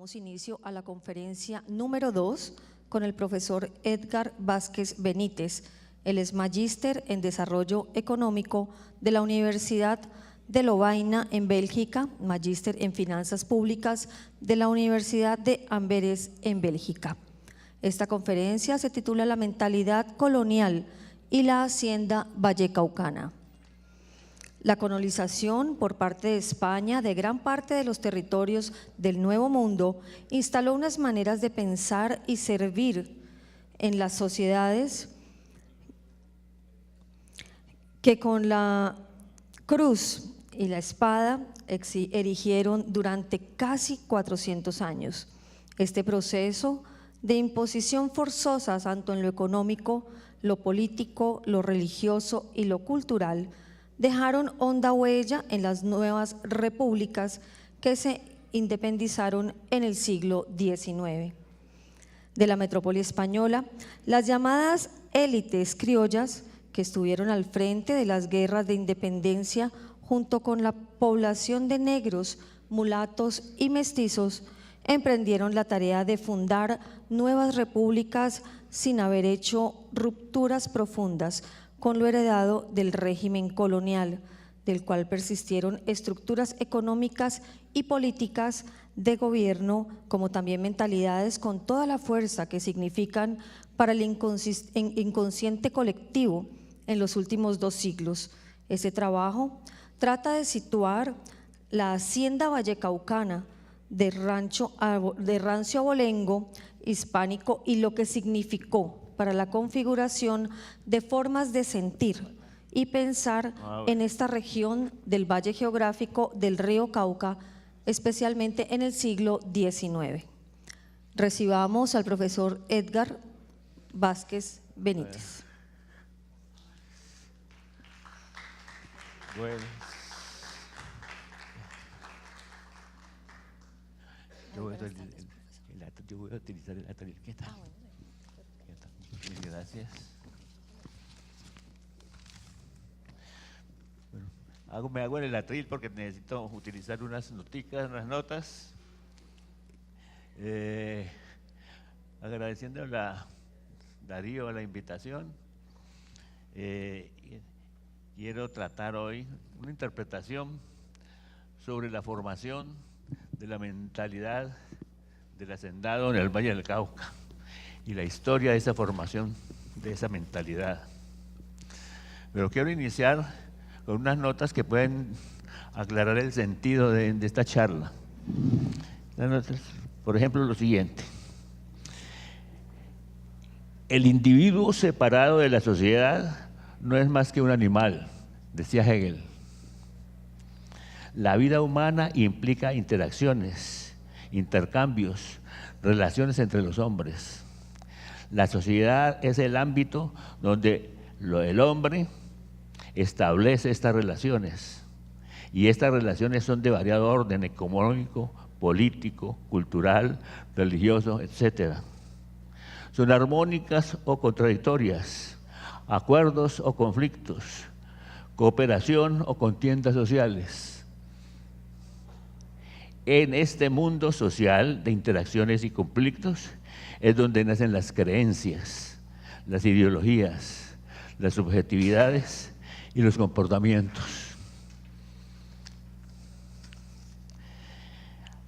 Damos inicio a la conferencia número 2 con el profesor Edgar Vázquez Benítez. Él es magíster en Desarrollo Económico de la Universidad de Lovaina en Bélgica, magíster en Finanzas Públicas de la Universidad de Amberes en Bélgica. Esta conferencia se titula La mentalidad colonial y la hacienda vallecaucana. La colonización por parte de España de gran parte de los territorios del Nuevo Mundo instaló unas maneras de pensar y servir en las sociedades que con la cruz y la espada erigieron durante casi 400 años. Este proceso de imposición forzosa tanto en lo económico, lo político, lo religioso y lo cultural dejaron honda huella en las nuevas repúblicas que se independizaron en el siglo XIX. De la metrópoli española, las llamadas élites criollas que estuvieron al frente de las guerras de independencia junto con la población de negros, mulatos y mestizos, emprendieron la tarea de fundar nuevas repúblicas sin haber hecho rupturas profundas con lo heredado del régimen colonial, del cual persistieron estructuras económicas y políticas de gobierno, como también mentalidades con toda la fuerza que significan para el inconsciente colectivo en los últimos 2 siglos. Ese trabajo trata de situar la hacienda vallecaucana de rancio abolengo hispánico y lo que significó para la configuración de formas de sentir y pensar en esta región del valle geográfico del río Cauca, especialmente en el siglo XIX. Recibamos al profesor Edgar Vázquez Benítez. Bueno. Yo voy a utilizar el atril. ¿Qué tal? Gracias. Bueno, me hago en el atril porque necesito utilizar unas noticas, unas notas. Agradeciendo a Darío la invitación. Quiero tratar hoy una interpretación sobre la formación de la mentalidad del hacendado en el Valle del Cauca y la historia de esa formación, de esa mentalidad. Pero quiero iniciar con unas notas que pueden aclarar el sentido de esta charla. Las notas, por ejemplo, lo siguiente: el individuo separado de la sociedad no es más que un animal, decía Hegel. La vida humana implica interacciones, intercambios, relaciones entre los hombres. La sociedad es el ámbito donde el hombre establece estas relaciones, y estas relaciones son de variado orden económico, político, cultural, religioso, etc. Son armónicas o contradictorias, acuerdos o conflictos, cooperación o contiendas sociales. En este mundo social de interacciones y conflictos es donde nacen las creencias, las ideologías, las subjetividades y los comportamientos.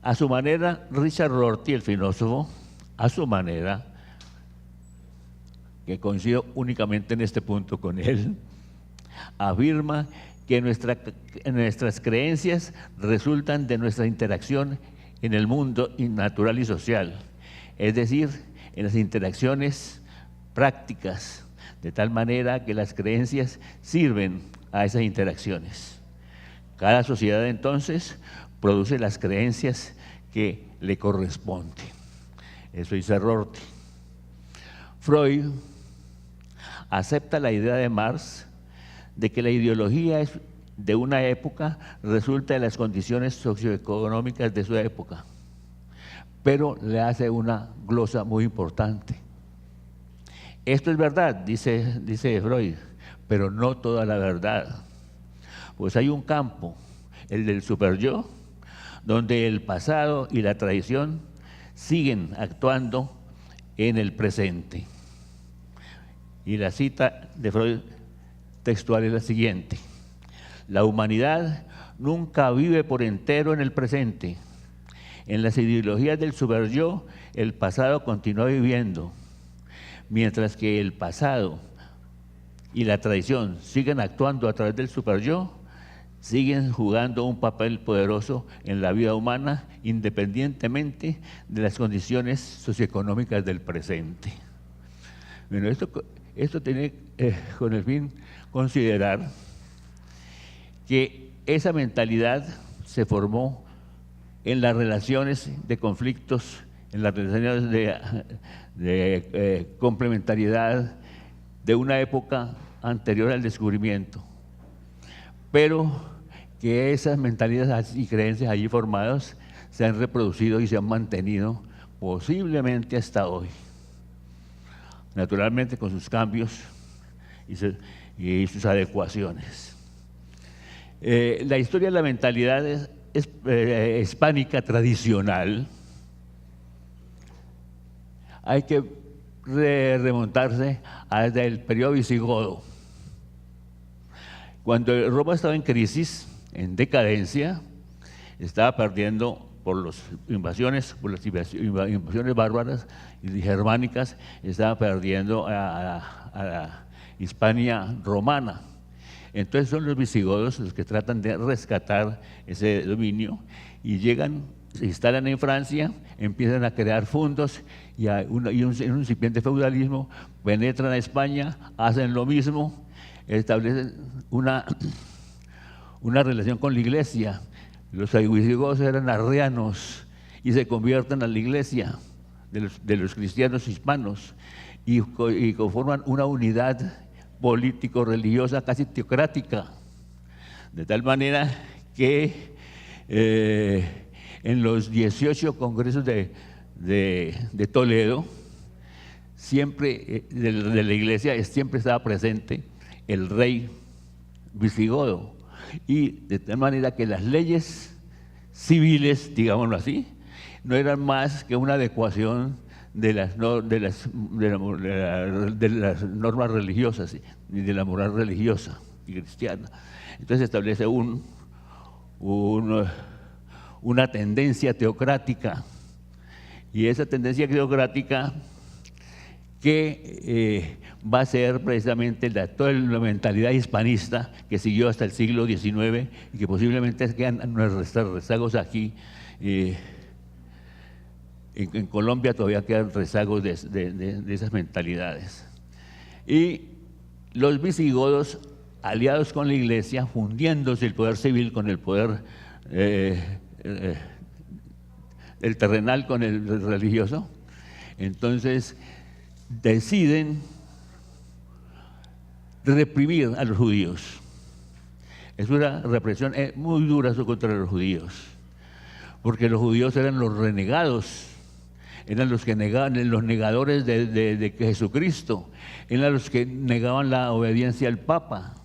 A su manera, Richard Rorty, el filósofo, a su manera, que coincido únicamente en este punto con él, afirma que nuestras creencias resultan de nuestra interacción en el mundo natural y social, es decir, en las interacciones prácticas, de tal manera que las creencias sirven a esas interacciones. Cada sociedad entonces produce las creencias que le corresponden. Eso dice Rorty. Freud acepta la idea de Marx de que la ideología de una época resulta de las condiciones socioeconómicas de su época, pero le hace una glosa muy importante. Esto es verdad, dice Freud, pero no toda la verdad. Pues hay un campo, el del superyo, donde el pasado y la tradición siguen actuando en el presente. Y la cita de Freud textual es la siguiente: la humanidad nunca vive por entero en el presente. En las ideologías del superyo, el pasado continúa viviendo, mientras que el pasado y la tradición siguen actuando a través del superyo, siguen jugando un papel poderoso en la vida humana, independientemente de las condiciones socioeconómicas del presente. Bueno, esto tiene con el fin considerar que esa mentalidad se formó en las relaciones de conflictos, en las relaciones de complementariedad de una época anterior al descubrimiento, pero que esas mentalidades y creencias allí formadas se han reproducido y se han mantenido posiblemente hasta hoy, naturalmente con sus cambios y sus adecuaciones. La historia de la mentalidad hispánica tradicional hay que remontarse hasta el periodo visigodo. Cuando Roma estaba en crisis, en decadencia, estaba perdiendo por las invasiones bárbaras y germánicas, estaba perdiendo a la Hispania romana. Entonces son los visigodos los que tratan de rescatar ese dominio y llegan, se instalan en Francia, empiezan a crear fundos y un incipiente feudalismo, penetran a España, hacen lo mismo, establecen una relación con la iglesia. Los visigodos eran arrianos y se convierten a la iglesia de los cristianos hispanos y conforman una unidad político-religiosa casi teocrática, de tal manera que en los 18 congresos de Toledo, siempre de la iglesia siempre estaba presente el rey visigodo, y de tal manera que las leyes civiles, digámoslo así, no eran más que una adecuación de las normas religiosas y de la moral religiosa y cristiana. Entonces establece una tendencia teocrática, y esa tendencia teocrática que va a ser precisamente toda la mentalidad hispanista que siguió hasta el siglo XIX y que posiblemente quedan nuestros rezagos aquí. En Colombia todavía quedan rezagos de esas mentalidades. Y los visigodos, aliados con la iglesia, fundiéndose el poder civil con el poder el terrenal con el religioso, entonces deciden reprimir a los judíos. Es una represión muy dura contra los judíos, porque los judíos eran los renegados, eran los que negaban, los negadores de Jesucristo, eran los que negaban la obediencia al Papa.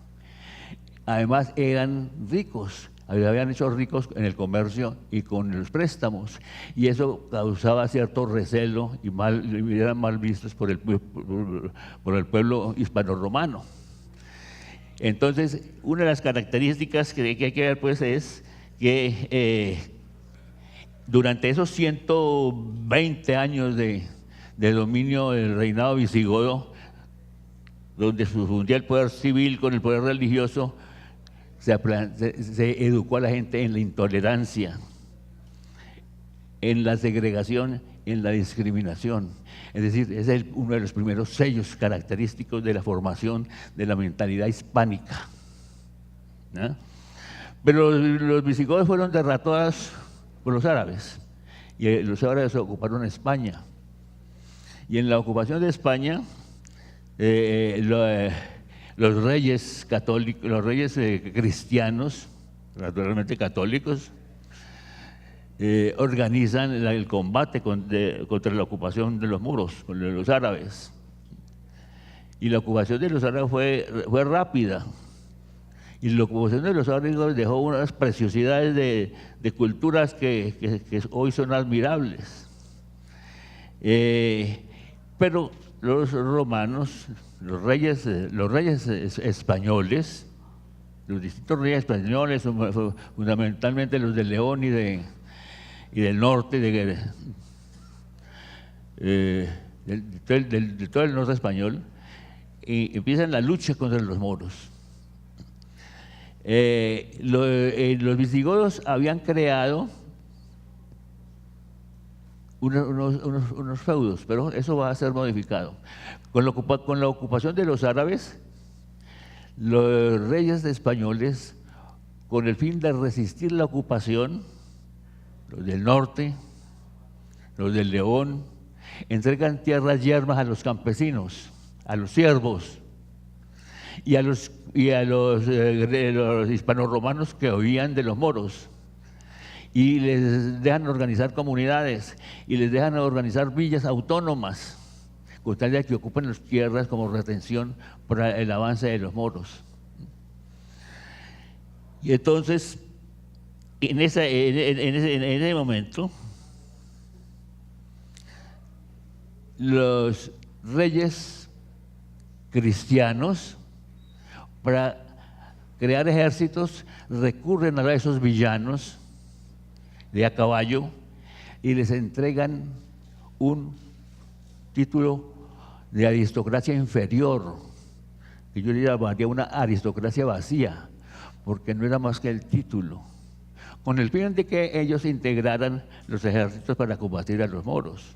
Además eran ricos, habían hecho ricos en el comercio y con los préstamos, y eso causaba cierto recelo y eran mal vistos por el pueblo hispano-romano. Entonces, una de las características que hay que ver pues es que durante esos 120 años de dominio del reinado visigodo, donde se fundía el poder civil con el poder religioso, se educó a la gente en la intolerancia, en la segregación, en la discriminación. Es decir, ese es uno de los primeros sellos característicos de la formación de la mentalidad hispánica, ¿no? Pero los visigodos fueron derrotados por los árabes, y los árabes ocuparon España. Y en la ocupación de España, los reyes católicos, los reyes cristianos, naturalmente católicos, organizan el combate contra la ocupación de los muros, con los árabes. Y la ocupación de los árabes fue rápida. Y la ocupación de los árabes dejó unas preciosidades de culturas que hoy son admirables. Pero los romanos, los reyes españoles, los distintos reyes españoles, fundamentalmente los de León y del norte, de todo el norte español, y empiezan la lucha contra los moros. Los visigodos habían creado unos feudos, pero eso va a ser modificado. Con la ocupación de los árabes, los reyes españoles, con el fin de resistir la ocupación, los del norte, los del León, entregan tierras yermas a los campesinos, a los siervos y a los hispanorromanos que oían de los moros, y les dejan organizar comunidades y les dejan organizar villas autónomas con tal de que ocupen las tierras como retención para el avance de los moros. Y entonces, en ese momento, los reyes cristianos, para crear ejércitos, recurren a esos villanos de a caballo y les entregan un título de aristocracia inferior, que yo le llamaría una aristocracia vacía, porque no era más que el título, con el fin de que ellos integraran los ejércitos para combatir a los moros.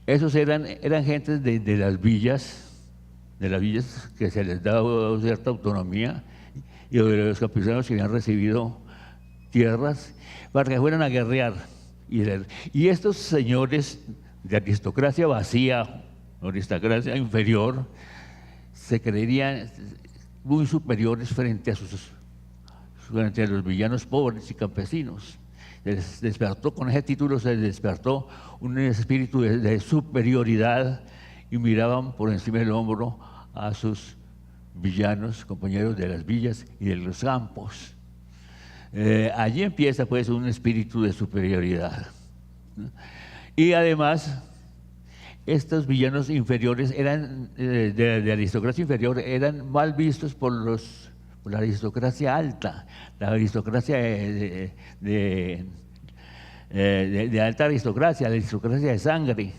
Esos eran gentes de las villas que se les daba cierta autonomía, y de los campesinos que habían recibido tierras para que fueran a guerrear. Y estos señores de aristocracia vacía, aristocracia inferior, se creerían muy superiores frente a los villanos pobres y campesinos. Con ese título se despertó un espíritu de superioridad, y miraban por encima del hombro a sus villanos, compañeros de las villas y de los campos. Allí empieza pues un espíritu de superioridad, ¿no? Y además, estos villanos inferiores eran de aristocracia inferior, eran mal vistos por la aristocracia alta, la aristocracia de alta aristocracia, la aristocracia de sangre,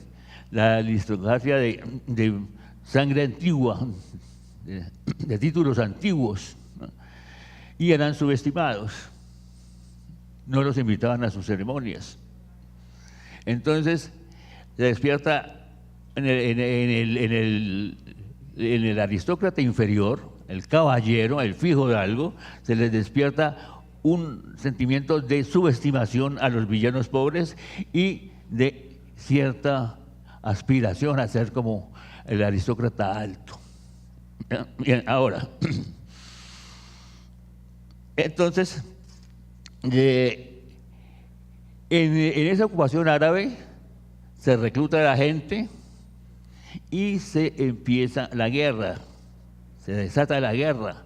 la aristocracia de sangre antigua, de títulos antiguos, ¿no? Y eran subestimados, no los invitaban a sus ceremonias. Entonces se despierta en el aristócrata inferior, el caballero, el fijo de algo, se les despierta un sentimiento de subestimación a los villanos pobres y de cierta aspiración a ser como el aristócrata alto. Bien, ahora, entonces, en esa ocupación árabe se recluta a la gente y se empieza la guerra, se desata la guerra,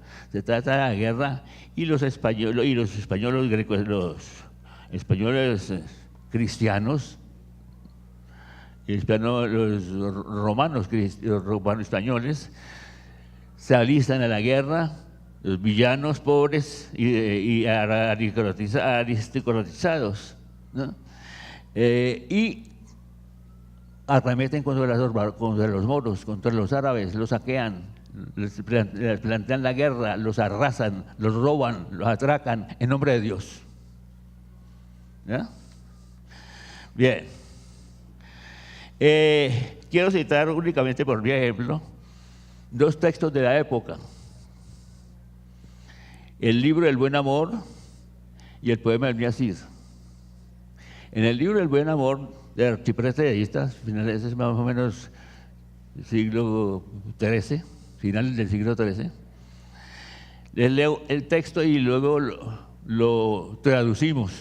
y los españoles grecos, los españoles cristianos, los romanos españoles se alistan a la guerra, los villanos pobres y aristocratizados, ¿no? Y arremeten contra los moros, contra los árabes, los saquean, les plantean la guerra, los arrasan, los roban, los atracan en nombre de Dios. ¿Ya? Bien. Quiero citar únicamente por ejemplo dos textos de la época: el libro del Buen Amor y el poema del Miasid. En el libro del Buen Amor de Archipreste de Istas, finales más o menos siglo XIII, finales del siglo XIII, les leo el texto y luego lo traducimos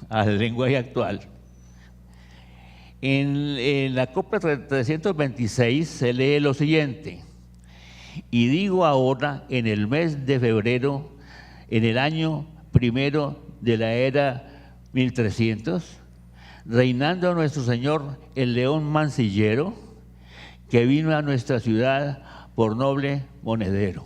al lenguaje actual. En la copla 326 se lee lo siguiente: y digo ahora, en el mes de febrero, en el año primero de la era 1300, reinando nuestro Señor, el león mancillero, que vino a nuestra ciudad por noble monedero.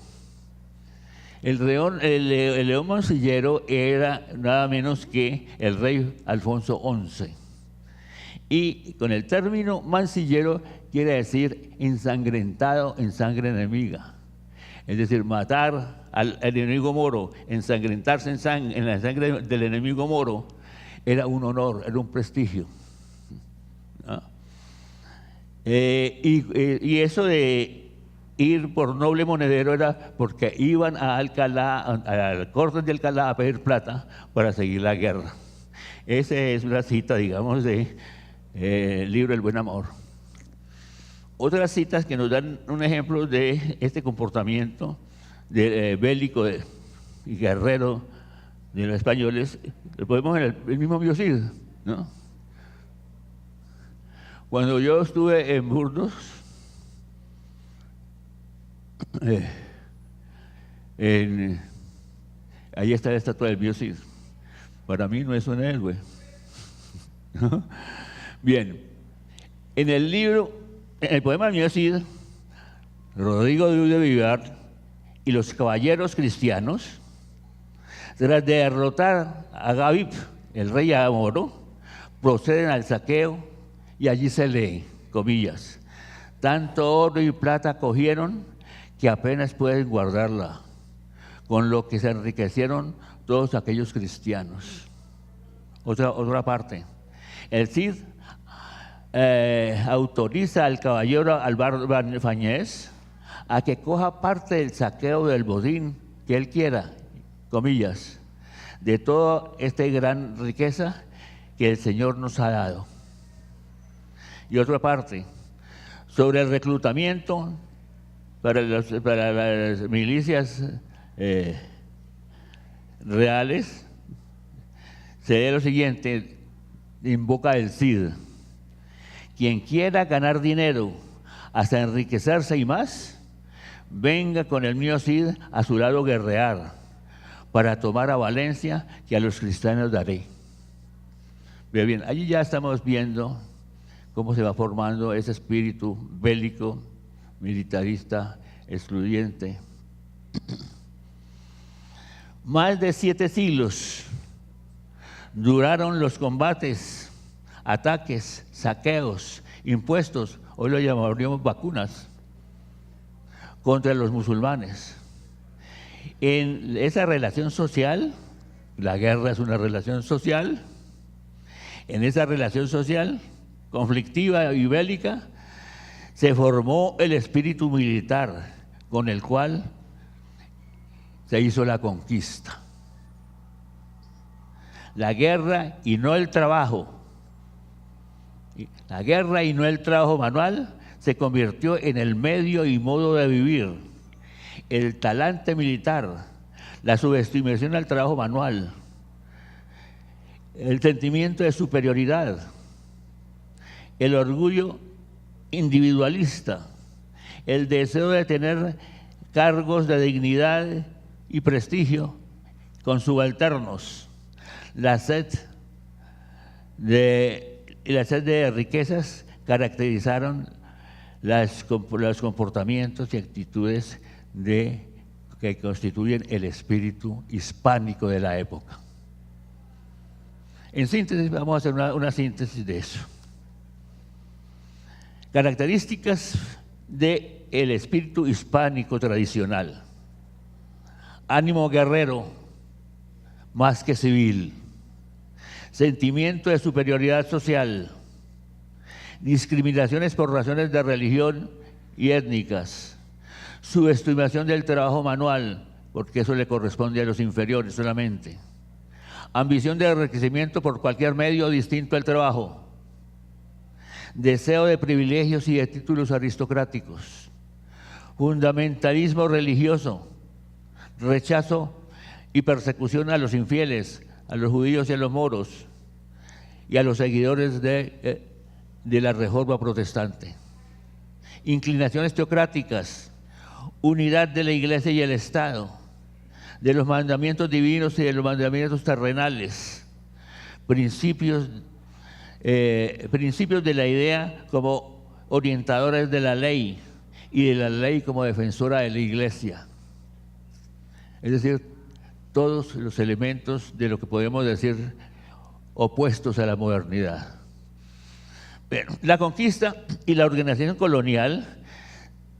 El león mancillero era nada menos que el rey Alfonso XI. Y con el término mancillero quiere decir ensangrentado en sangre enemiga. Es decir, matar al enemigo moro, ensangrentarse en la sangre del enemigo moro, era un honor, era un prestigio. ¿No? Y eso de ir por noble monedero era porque iban a Alcalá, a Cortes de Alcalá a pedir plata para seguir la guerra. Esa es una cita, digamos, de libro El Buen Amor. Otras citas que nos dan un ejemplo de este comportamiento bélico y guerrero de los españoles, lo podemos en el mismo Biocid, ¿no? Cuando yo estuve en Burgos, ahí está la estatua del Biocid. Para mí no es un héroe. ¿No? Bien, en el poema del Biocid, Rodrigo de Vivar y los caballeros cristianos, tras derrotar a Gavip, el rey moro, proceden al saqueo y allí se lee, comillas, tanto oro y plata cogieron que apenas pueden guardarla, con lo que se enriquecieron todos aquellos cristianos. Otra parte, el Cid autoriza al caballero Álvaro Fañés a que coja parte del saqueo del botín que él quiera, comillas, de toda esta gran riqueza que el Señor nos ha dado. Y otra parte, sobre el reclutamiento para las milicias reales, se lee lo siguiente, invoca el Cid: quien quiera ganar dinero hasta enriquecerse y más, venga con el mío Cid a su lado guerrear, para tomar a Valencia, que a los cristianos daré. Pero bien, allí ya estamos viendo cómo se va formando ese espíritu bélico, militarista, excluyente. Más de 7 siglos duraron los combates, ataques, saqueos, impuestos, hoy lo llamaríamos vacunas, contra los musulmanes. En esa relación social, la guerra es una relación social, en esa relación social conflictiva y bélica se formó el espíritu militar con el cual se hizo la conquista. La guerra y no el trabajo. La guerra y no el trabajo manual se convirtió en el medio y modo de vivir. El talante militar, la subestimación al trabajo manual, el sentimiento de superioridad, el orgullo individualista, el deseo de tener cargos de dignidad y prestigio con subalternos, la sed de riquezas caracterizaron los comportamientos y actitudes que constituyen el espíritu hispánico de la época. En síntesis, vamos a hacer una síntesis de eso. Características del espíritu hispánico tradicional: ánimo guerrero más que civil, sentimiento de superioridad social, discriminaciones por razones de religión y étnicas, subestimación del trabajo manual, porque eso le corresponde a los inferiores solamente, ambición de enriquecimiento por cualquier medio distinto al trabajo, deseo de privilegios y de títulos aristocráticos, fundamentalismo religioso, rechazo y persecución a los infieles, a los judíos y a los moros y a los seguidores de la Reforma protestante, inclinaciones teocráticas, unidad de la Iglesia y el Estado, de los mandamientos divinos y de los mandamientos terrenales, principios principios de la idea como orientadores de la ley y de la ley como defensora de la Iglesia. Es decir, todos los elementos de lo que podemos decir opuestos a la modernidad. Pero la conquista y la organización colonial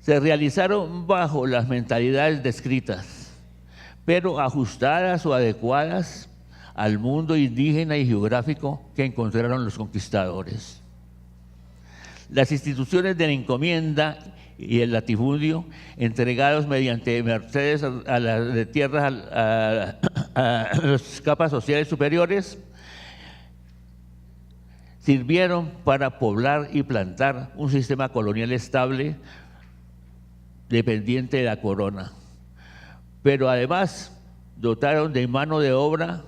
se realizaron bajo las mentalidades descritas, pero ajustadas o adecuadas al mundo indígena y geográfico que encontraron los conquistadores. Las instituciones de la encomienda y el latifundio, entregados mediante mercedes de tierras a las capas sociales superiores, sirvieron para poblar y plantar un sistema colonial estable dependiente de la corona. Pero además dotaron de mano de obra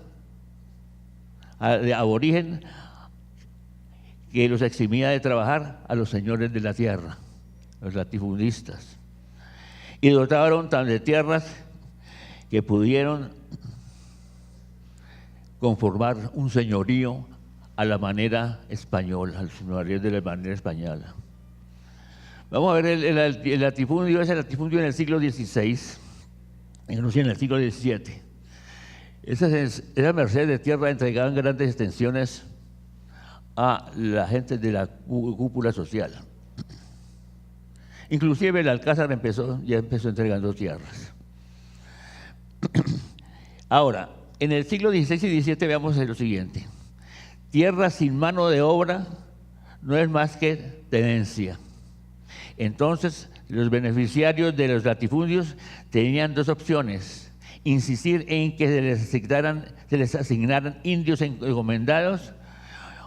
de aborigen que los eximía de trabajar a los señores de la tierra, los latifundistas. Y dotaron tan de tierras que pudieron conformar un señorío a la manera española, al señorío de la manera española. Vamos a ver el latifundio, ese latifundio en el siglo XVI, no sé, en el siglo XVII. Esa merced de tierra entregaban grandes extensiones a la gente de la cúpula social. Inclusive el Alcázar ya empezó entregando tierras. Ahora, en el siglo XVI y XVII veamos lo siguiente. Tierra sin mano de obra no es más que tenencia. Entonces, los beneficiarios de los latifundios tenían dos opciones: insistir en que se les asignaran indios encomendados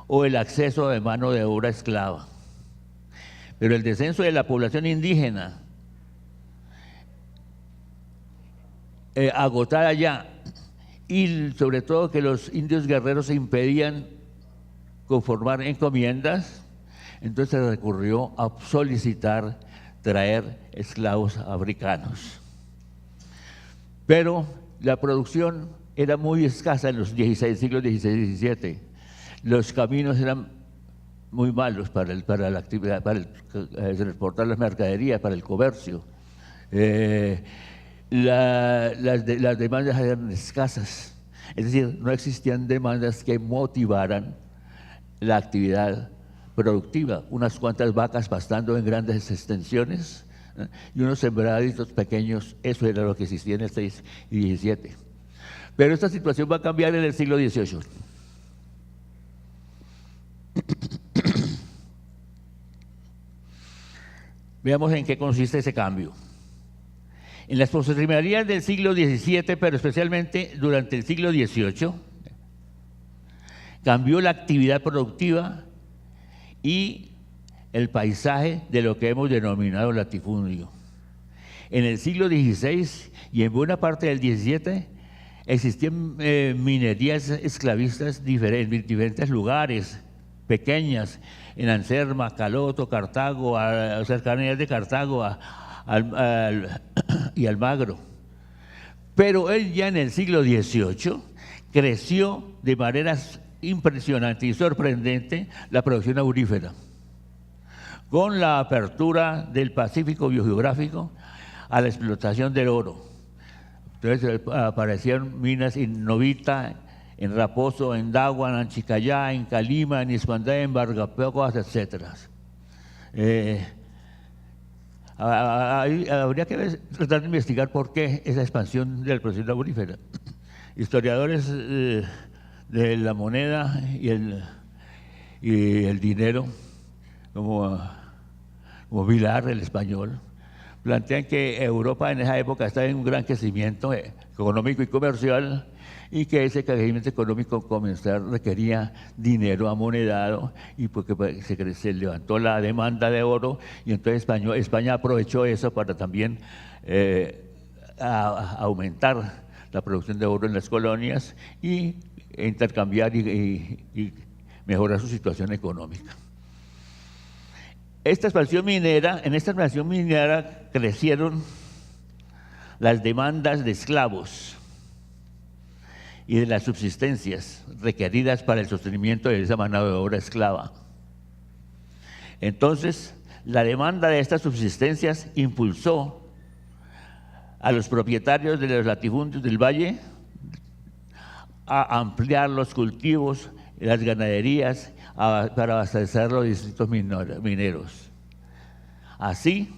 o el acceso de mano de obra esclava. Pero el descenso de la población indígena, agotada ya, y sobre todo que los indios guerreros se impedían conformar encomiendas, entonces se recurrió a solicitar traer esclavos africanos. Pero la producción era muy escasa en los siglos XVI y XVII. Los caminos eran muy malos para la actividad, para transportar las mercaderías, para el comercio. Las demandas eran escasas, es decir, no existían demandas que motivaran la actividad productiva. Unas cuantas vacas pastando en grandes extensiones y unos sembraditos pequeños, eso era lo que existía en el 6 y 17. Pero esta situación va a cambiar en el siglo XVIII. Veamos en qué consiste ese cambio. En las postrimerías del siglo XVII, pero especialmente durante el siglo XVIII, cambió la actividad productiva y el paisaje de lo que hemos denominado latifundio. En el siglo XVI y en buena parte del XVII existían minerías esclavistas en diferentes lugares, pequeñas, en Anserma, Caloto, Cartago, a cercanías de Cartago y Almagro. Pero él ya en el siglo XVIII creció de maneras impresionante y sorprendente la producción aurífera, con la apertura del Pacífico biogeográfico a la explotación del oro. Entonces aparecieron minas en Novita, en Raposo, en Dagua, en Anchicayá, en Calima, en Ismandá, en Vargapecoas, etc. Habría que tratar de investigar por qué esa expansión de la producción aurífera. Historiadores de la moneda y el dinero, como Vilar, el español, plantean que Europa en esa época estaba en un gran crecimiento económico y comercial, y que ese crecimiento económico requería dinero amonedado, y porque se levantó la demanda de oro, y entonces España aprovechó eso para también aumentar la producción de oro en las colonias y intercambiar y mejorar su situación económica. En esta expansión minera crecieron las demandas de esclavos y de las subsistencias requeridas para el sostenimiento de esa mano de obra esclava. Entonces, la demanda de estas subsistencias impulsó a los propietarios de los latifundios del valle a ampliar los cultivos y las ganaderías para abastecer los distritos mineros. Así,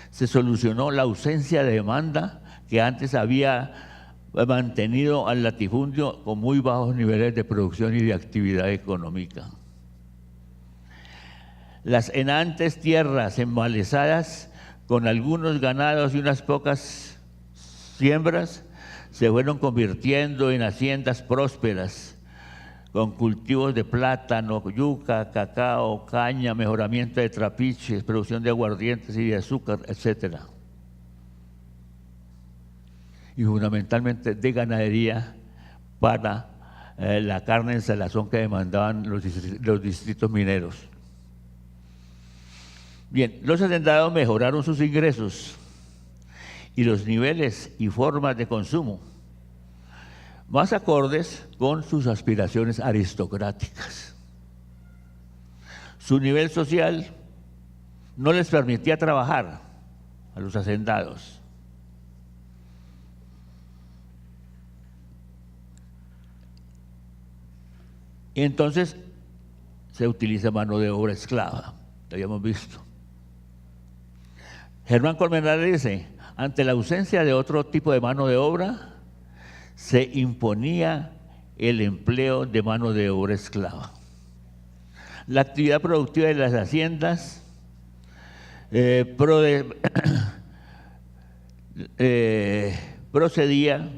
se solucionó la ausencia de demanda que antes había mantenido al latifundio con muy bajos niveles de producción y de actividad económica. Las enantes tierras embalesadas con algunos ganados y unas pocas siembras se fueron convirtiendo en haciendas prósperas con cultivos de plátano, yuca, cacao, caña, mejoramiento de trapiches, producción de aguardientes y de azúcar, etcétera. Y fundamentalmente de ganadería para la carne en salazón que demandaban los distritos mineros. Bien, los hacendados mejoraron sus ingresos y los niveles y formas de consumo más acordes con sus aspiraciones aristocráticas. Su nivel social no les permitía trabajar a los hacendados. Y entonces se utiliza mano de obra esclava, lo habíamos visto. Germán Colmenares dice, ante la ausencia de otro tipo de mano de obra, se imponía el empleo de mano de obra esclava. La actividad productiva de las haciendas procedía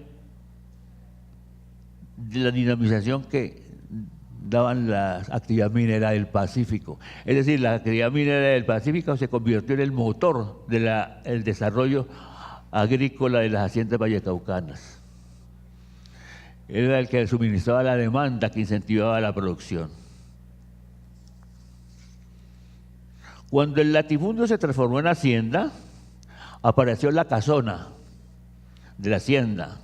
de la dinamización que daban la actividad minera del Pacífico. Es decir, la actividad minera del Pacífico se convirtió en el motor del desarrollo agrícola de las haciendas vallecaucanas. Era el que suministraba la demanda que incentivaba la producción. Cuando el latifundio se transformó en hacienda, apareció la casona de la hacienda,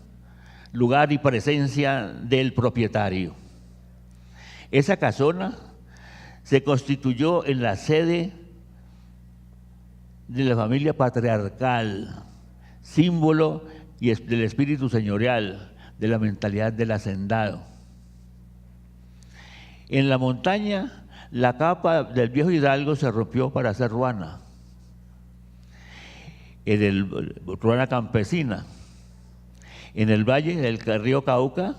lugar y presencia del propietario. Esa casona se constituyó en la sede de la familia patriarcal, símbolo del espíritu señorial, de la mentalidad del hacendado. En la montaña, la capa del viejo hidalgo se rompió para hacer ruana, ruana campesina. En el valle del río Cauca,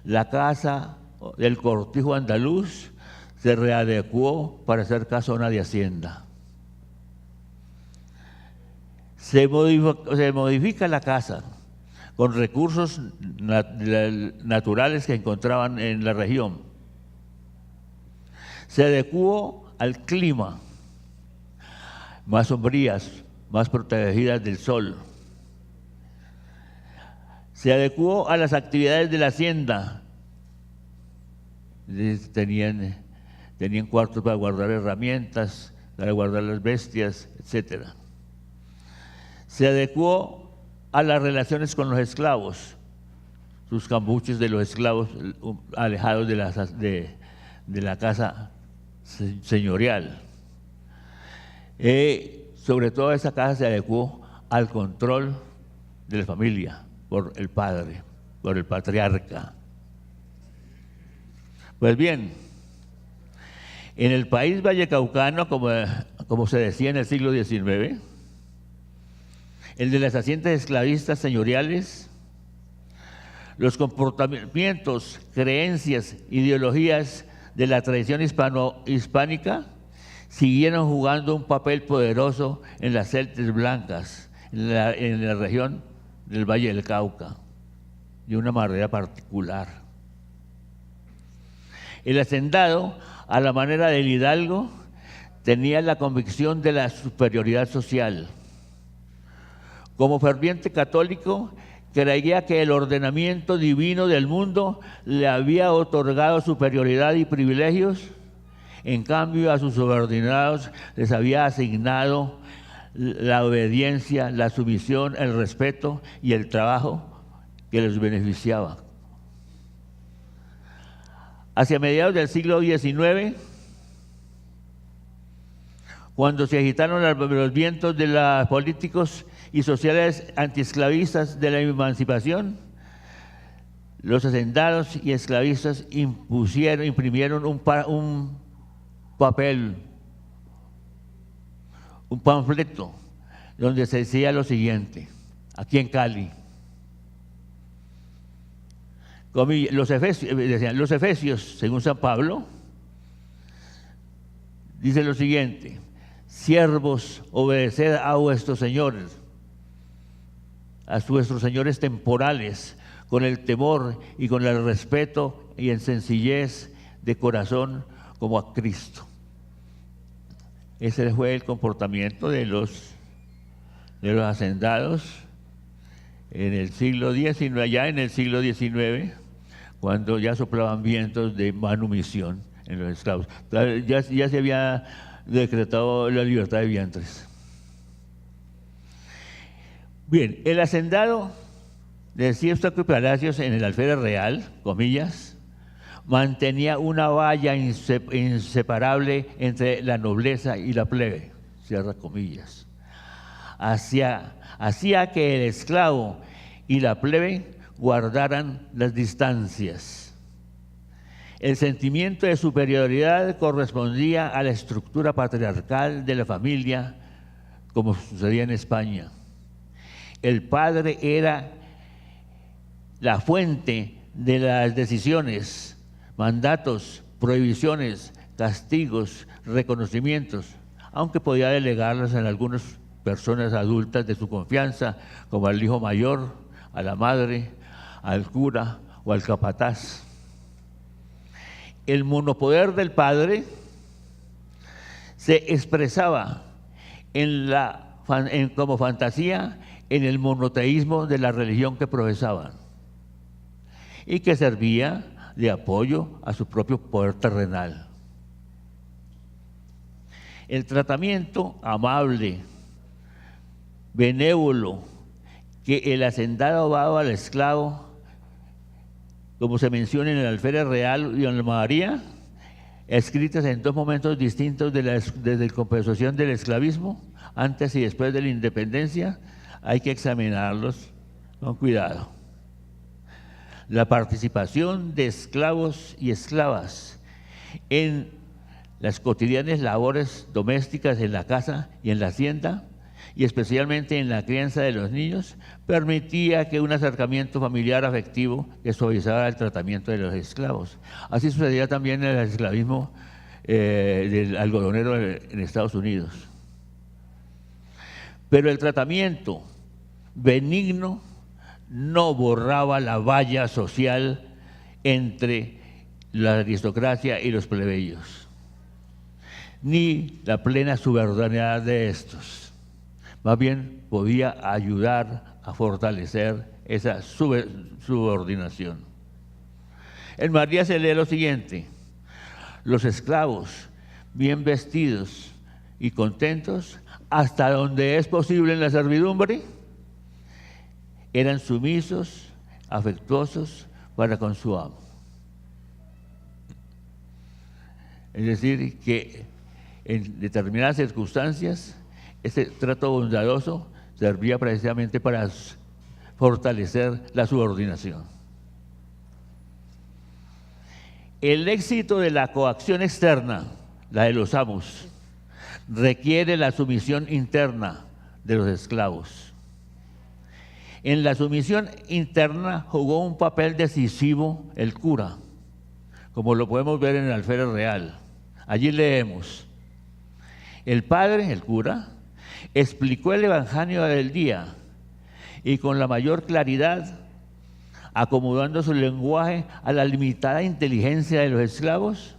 la casa del cortijo andaluz se readecuó para hacer casona de hacienda. Se modifica la casa con recursos naturales que encontraban en la región. Se adecuó al clima, más sombrías, más protegidas del sol. Se adecuó a las actividades de la hacienda. Tenían cuartos para guardar herramientas, para guardar las bestias, etc. Se adecuó a las relaciones con los esclavos, sus cambuches de los esclavos alejados de la casa señorial. Sobre todo esa casa se adecuó al control de la familia por el padre, por el patriarca. Pues bien, en el país vallecaucano, como se decía en el siglo XIX, el de las haciendas esclavistas señoriales, los comportamientos, creencias, ideologías de la tradición hispánica siguieron jugando un papel poderoso en las Celtes blancas, en la región del Valle del Cauca, de una manera particular. El hacendado, a la manera del hidalgo, tenía la convicción de la superioridad social. Como ferviente católico, creía que el ordenamiento divino del mundo le había otorgado superioridad y privilegios. En cambio, a sus subordinados les había asignado la obediencia, la sumisión, el respeto y el trabajo que les beneficiaba. Hacia mediados del siglo XIX, cuando se agitaron los vientos de los políticos y sociales antiesclavistas de la emancipación, los hacendados y esclavistas imprimieron un papel, un panfleto, donde se decía lo siguiente, aquí en Cali. Los Efesios, según San Pablo, dice lo siguiente: siervos, obedeced a vuestros señores, a vuestros señores temporales, con el temor y con el respeto y en sencillez de corazón, como a Cristo. Ese fue el comportamiento de los hacendados en el siglo XIX, allá en el siglo XIX, cuando ya soplaban vientos de manumisión en los esclavos. Ya se había decretado la libertad de vientres. Bien, el hacendado de Eustaquio Palacios en el alférez real, comillas, mantenía una valla inseparable entre la nobleza y la plebe, cierra comillas. Hacía que el esclavo y la plebe guardaran las distancias. El sentimiento de superioridad correspondía a la estructura patriarcal de la familia, como sucedía en España. El padre era la fuente de las decisiones, mandatos, prohibiciones, castigos, reconocimientos, aunque podía delegarlas en algunas personas adultas de su confianza, como al hijo mayor, a la madre, al cura o al capataz. El monopoder del padre se expresaba como fantasía en el monoteísmo de la religión que profesaban y que servía de apoyo a su propio poder terrenal. El tratamiento amable, benévolo, que el hacendado daba al esclavo, como se menciona en el alférez real y en la María, escritas en dos momentos distintos desde la compensación del esclavismo, antes y después de la independencia, hay que examinarlos con cuidado. La participación de esclavos y esclavas en las cotidianas labores domésticas en la casa y en la hacienda, y especialmente en la crianza de los niños, permitía que un acercamiento familiar afectivo que suavizara el tratamiento de los esclavos. Así sucedía también en el esclavismo del algodonero en Estados Unidos. Pero el tratamiento benigno no borraba la valla social entre la aristocracia y los plebeyos, ni la plena subordinación de estos. Más bien podía ayudar a fortalecer esa subordinación. En María se lee lo siguiente: los esclavos, bien vestidos y contentos, hasta donde es posible en la servidumbre, eran sumisos, afectuosos para con su amo. Es decir, que en determinadas circunstancias, ese trato bondadoso servía precisamente para fortalecer la subordinación. El éxito de la coacción externa, la de los amos, requiere la sumisión interna de los esclavos. En la sumisión interna jugó un papel decisivo el cura, como lo podemos ver en el alférez real. Allí leemos: el padre, el cura, explicó el evangelio del día y con la mayor claridad, acomodando su lenguaje a la limitada inteligencia de los esclavos,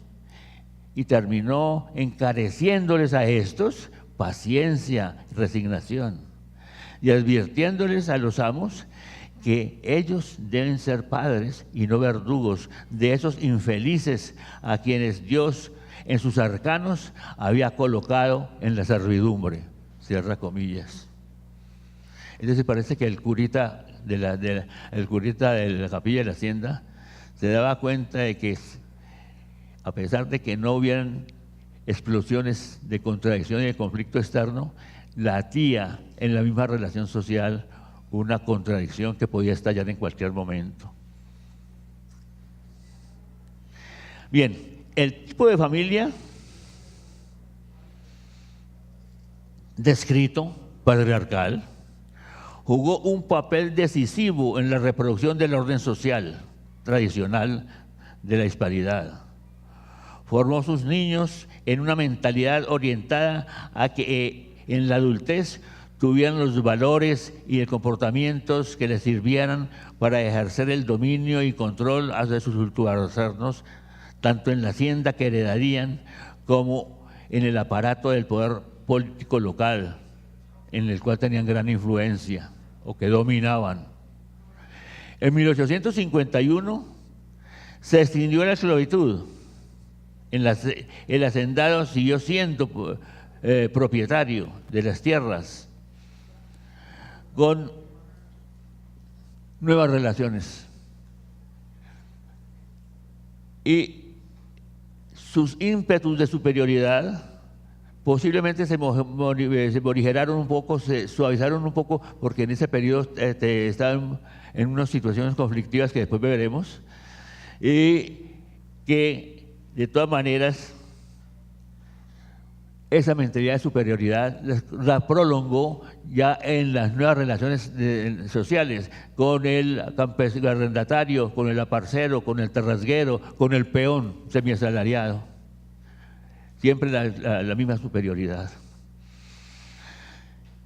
y terminó encareciéndoles a estos paciencia, resignación, y advirtiéndoles a los amos que ellos deben ser padres y no verdugos de esos infelices a quienes Dios en sus arcanos había colocado en la servidumbre, cierra comillas. Entonces parece que el curita de la capilla de la hacienda se daba cuenta de que a pesar de que no hubieran explosiones de contradicción y de conflicto externo, latía en la misma relación social una contradicción que podía estallar en cualquier momento. Bien, el tipo de familia descrito, patriarcal, jugó un papel decisivo en la reproducción del orden social tradicional de la hispanidad. Formó a sus niños en una mentalidad orientada a que en la adultez tuvieran los valores y comportamientos que les sirvieran para ejercer el dominio y control hacia sus subalternos, tanto en la hacienda que heredarían como en el aparato del poder político local, en el cual tenían gran influencia o que dominaban. En 1851 se extinguió la esclavitud. El hacendado siguió siendo propietario de las tierras con nuevas relaciones. Y sus ímpetus de superioridad posiblemente se morigeraron un poco, se suavizaron un poco, porque en ese periodo estaban en unas situaciones conflictivas que después veremos, y que de todas maneras esa mentalidad de superioridad la prolongó ya en las nuevas relaciones sociales, con el arrendatario, con el aparcero, con el terrasguero, con el peón semiasalariado. Siempre la misma superioridad.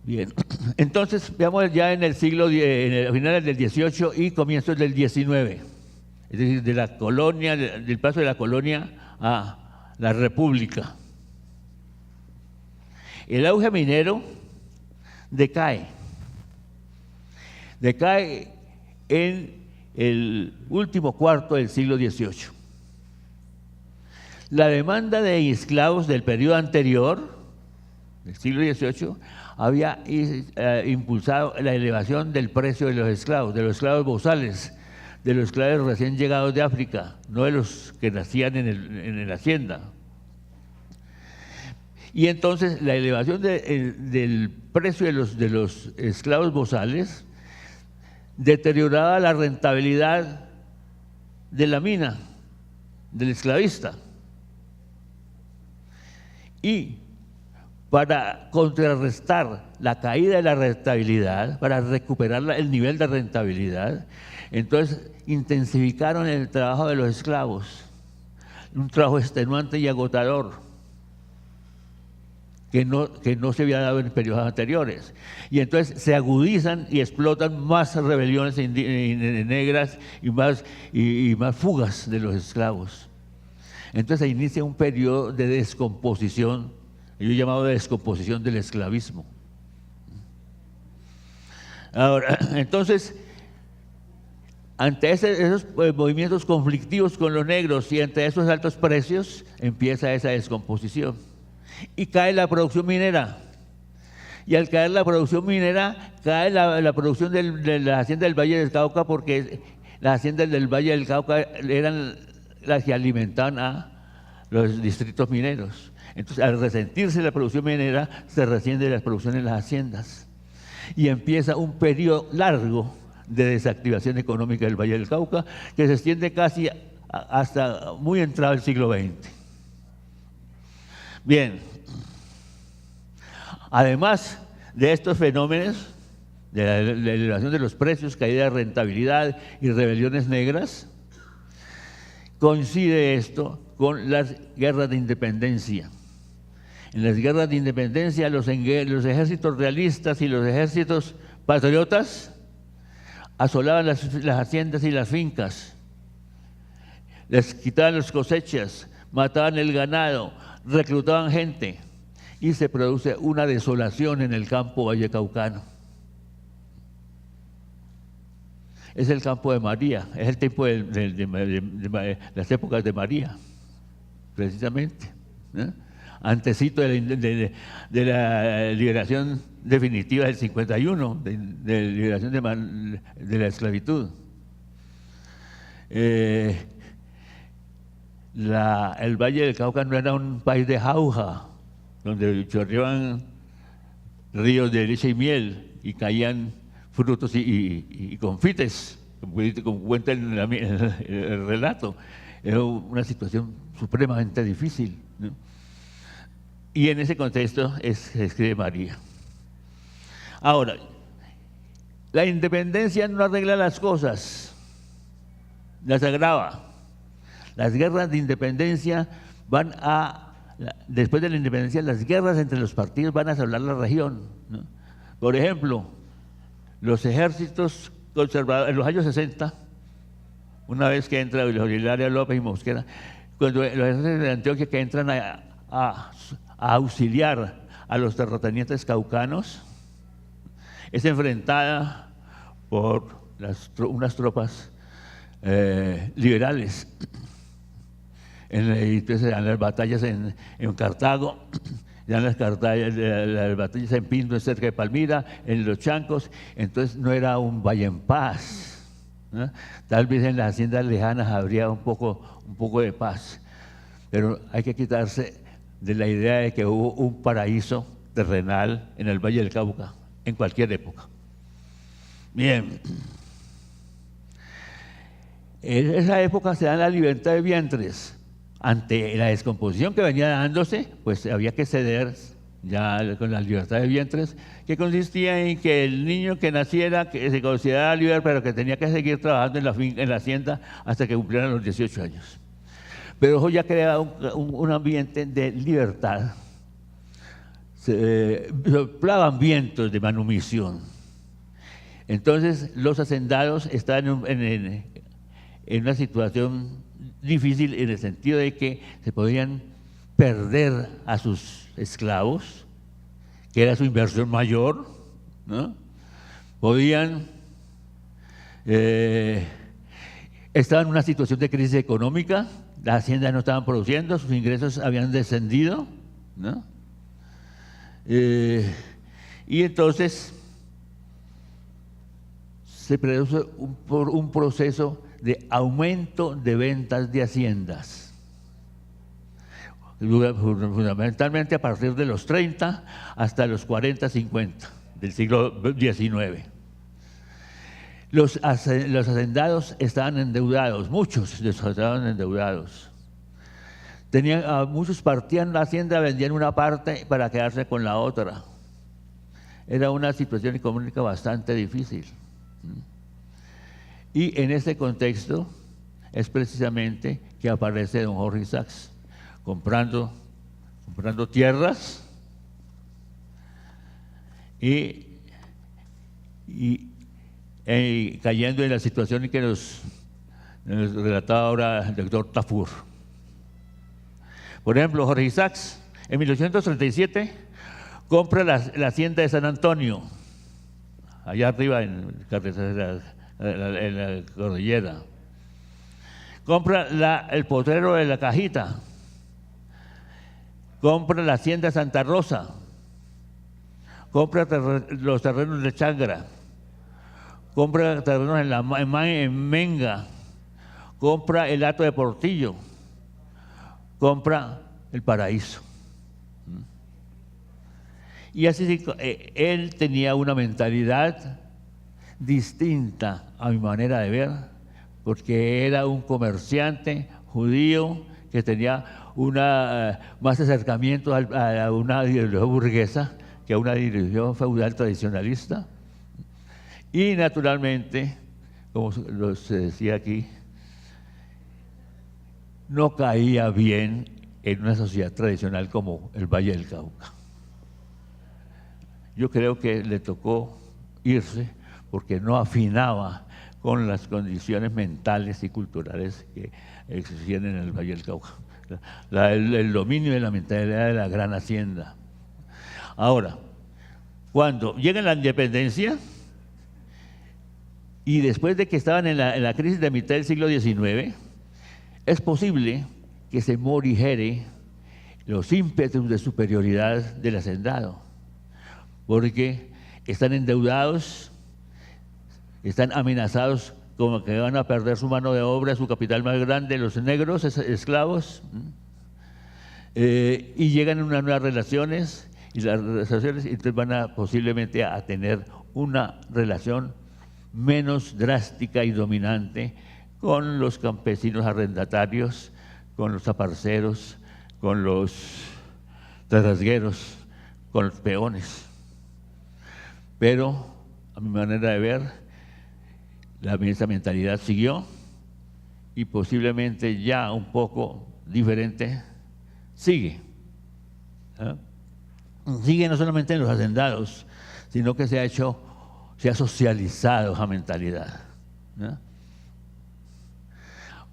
Bien, entonces veamos ya en el siglo, en finales del XVIII y comienzos del XIX, es decir, de la colonia, del paso de la colonia a la república. El auge minero decae en el último cuarto del siglo XVIII. La demanda de esclavos del periodo anterior, del siglo XVIII, había impulsado la elevación del precio de los esclavos bozales, de los esclavos recién llegados de África, no de los que nacían en la hacienda. Y entonces la elevación del precio de los esclavos bozales deterioraba la rentabilidad de la mina, del esclavista. Y para contrarrestar la caída de la rentabilidad, para recuperar el nivel de rentabilidad, entonces intensificaron el trabajo de los esclavos, un trabajo extenuante y agotador, que no se había dado en periodos anteriores. Y entonces se agudizan y explotan más rebeliones negras y más fugas de los esclavos. Entonces se inicia un periodo de descomposición, yo he llamado de descomposición del esclavismo. Ahora, entonces, ante esos movimientos conflictivos con los negros y ante esos altos precios, empieza esa descomposición. Y cae la producción minera. Y al caer la producción minera, cae la producción de la hacienda del Valle del Cauca, porque las haciendas del Valle del Cauca eran las que alimentaban a los distritos mineros. Entonces, al resentirse la producción minera, se resiente la producción en las haciendas. Y empieza un periodo largo de desactivación económica del Valle del Cauca, que se extiende casi hasta muy entrado el siglo XX. Bien, además de estos fenómenos, de la elevación de los precios, caída de rentabilidad y rebeliones negras, coincide esto con las guerras de independencia. En las guerras de independencia, los ejércitos realistas y los ejércitos patriotas asolaban las haciendas y las fincas, les quitaban las cosechas, mataban el ganado, reclutaban gente, y se produce una desolación en el campo vallecaucano. Es el campo de María, es el tiempo de las épocas de María, precisamente, ¿no? Antecito de la liberación definitiva del 51, de la liberación de la esclavitud. el Valle del Cauca no era un país de jauja, donde chorreaban ríos de leche y miel y caían frutos y confites, como cuenta el relato. Era una situación supremamente difícil, ¿no? Y en ese contexto se escribe María. Ahora, la independencia no arregla las cosas, las agrava. Las guerras de independencia después de la independencia, las guerras entre los partidos van a asolar la región, ¿no? Por ejemplo, los ejércitos conservadores, en los años 60, una vez que entra Hilario López y Mosquera, cuando los ejércitos de Antioquia que entran a auxiliar a los terratenientes caucanos, es enfrentada por unas tropas liberales. Entonces dan las batallas en Cartago, dan las batallas en Pindo, cerca de Palmira, en Los Chancos. Entonces no era un valle en paz, ¿no? Tal vez en las haciendas lejanas habría un poco de paz, pero hay que quitarse de la idea de que hubo un paraíso terrenal en el Valle del Cauca en cualquier época. Bien, en esa época se da la libertad de vientres. Ante la descomposición que venía dándose, pues había que ceder ya con la libertad de vientres, que consistía en que el niño que naciera, que se consideraba libre, pero que tenía que seguir trabajando en la hacienda hasta que cumplieran los 18 años. Pero eso ya creaba un ambiente de libertad. Se soplaban vientos de manumisión. Entonces los hacendados estaban en una situación difícil en el sentido de que se podían perder a sus esclavos, que era su inversión mayor, ¿no? Podían estaban en una situación de crisis económica, las haciendas no estaban produciendo, sus ingresos habían descendido, ¿no? Y entonces se produce un proceso de aumento de ventas de haciendas, fundamentalmente a partir de los 30 hasta los 40, 50 del siglo XIX. Los hacendados estaban endeudados, muchos estaban endeudados. Muchos partían la hacienda, vendían una parte para quedarse con la otra. Era una situación económica bastante difícil. Y en este contexto es precisamente que aparece don Jorge Isaacs comprando tierras y cayendo en la situación en que nos relataba ahora el doctor Tafur. Por ejemplo, Jorge Isaacs en 1837 compra la hacienda de San Antonio, allá arriba en la cordillera. Compra el potrero de La Cajita, compra la hacienda de Santa Rosa, compra los terrenos de Changra, compra terrenos en Menga, compra el Hato de Portillo, compra el Paraíso. Y así él tenía una mentalidad distinta a mi manera de ver, porque era un comerciante judío que tenía más acercamiento a una ideología burguesa que a una ideología feudal tradicionalista. Y naturalmente, como se decía aquí, no caía bien en una sociedad tradicional como el Valle del Cauca. Yo creo que le tocó irse porque no afinaba con las condiciones mentales y culturales que existían en el Valle del Cauca. El dominio de la mentalidad de la gran hacienda. Ahora, cuando llega la independencia y después de que estaban en la crisis de mitad del siglo XIX, es posible que se morigere los ímpetus de superioridad del hacendado, porque están endeudados, están amenazados como que van a perder su mano de obra, su capital más grande, los negros, esclavos, y llegan a unas nuevas relaciones, y las relaciones entonces van a posiblemente a tener una relación menos drástica y dominante con los campesinos arrendatarios, con los aparceros, con los terrasgueros, con los peones. Pero, a mi manera de ver, esa mentalidad siguió y posiblemente ya un poco diferente sigue. Sigue no solamente en los hacendados, sino que se ha socializado esa mentalidad.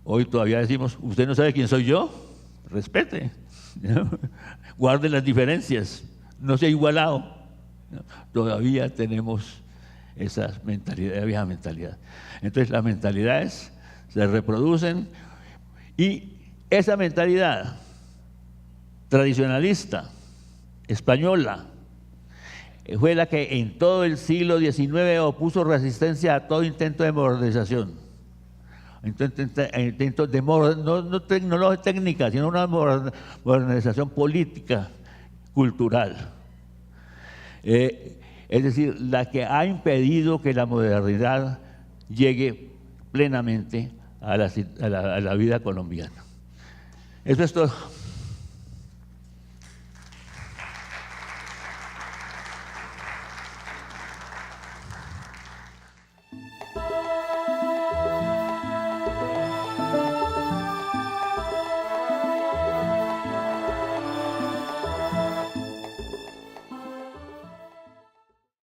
Hoy todavía decimos, ¿usted no sabe quién soy yo? Respete, guarde las diferencias, no sea igualado. Todavía tenemos esa mentalidad, vieja mentalidad. Entonces las mentalidades se reproducen y esa mentalidad tradicionalista, española, fue la que en todo el siglo XIX opuso resistencia a todo intento de modernización. Intento de no tecnología técnica, sino una modernización política, cultural. Es decir, la que ha impedido que la modernidad llegue plenamente a la vida colombiana. Eso es todo.